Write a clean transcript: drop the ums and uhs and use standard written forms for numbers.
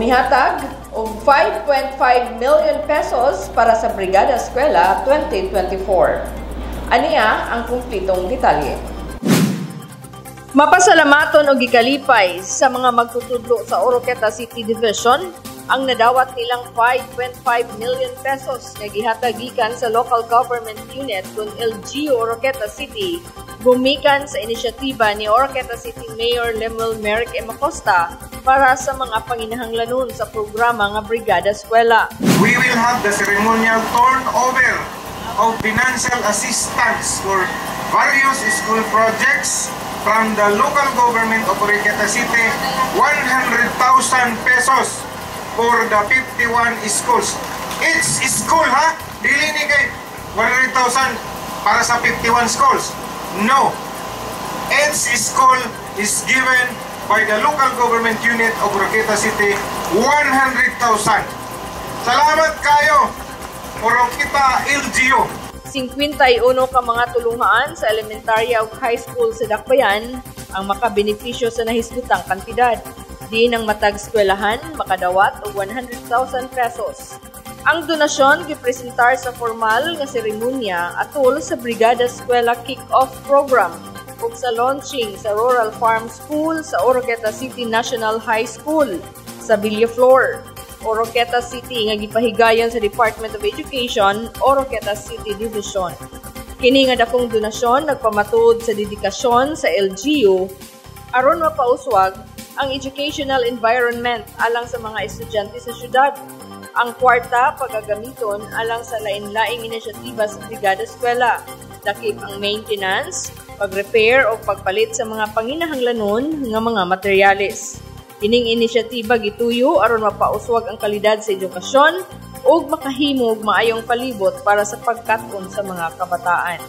Mihatag og 5.5 million pesos para sa Brigada Eskwela 2024. Aniya ang kumplitong detalye. Mapasalamaton og gikalipay sa mga magtutudlo sa Oroqueta City Division ang nadawat nilang 5.5 million pesos nga gihatag gikan sa local government unit kun LGU Oroqueta City gumikan sa inisyatiba ni Oroqueta City Mayor Lemuel Merrick M. Acosta para sa mga panginahanglanon sa programa nga Brigada Eskwela. We will have the ceremonial turnover of financial assistance for various school projects from the local government of Oroqueta City, 100,000 pesos for the 51 schools. Each school, ha? Dili ni kay 100,000 para sa 51 schools. No. Each school is given by the local government unit of Oroqueta City 100,000. Salamat kayo, Oroqueta LGU. 51 ka mga tulungaan sa elementarya ug high school sa Dakbayan ang makabenepisyo sa nahisgutang kantidad. Di ng matag eskwelahan makadawat og 100,000 pesos. Ang donasyon gipresentar sa formal nga seremonya atol sa Brigada Eskwela Kick-Off Program ug sa launching sa Rural Farm School sa Oroqueta City National High School sa Villaflor, Oroqueta City nga gipahigayon sa Department of Education, Oroqueta City Division. Kini nga dakong donasyon nagpamatud sa dedikasyon sa LGU aron mapauswag ang educational environment alang sa mga estudyante sa syudad. Ang kwarta pagagamiton alang sa lain-laing inisyatiba sa Brigada Eskwela, dakip ang maintenance, pag-repair o pagpalit sa mga panginahanglanon nga mga materyales. Kining inisyatiba gituyo aron mapauswag ang kalidad sa edukasyon ug makahimo og maayong palibot para sa pagkat-on sa mga kabataan.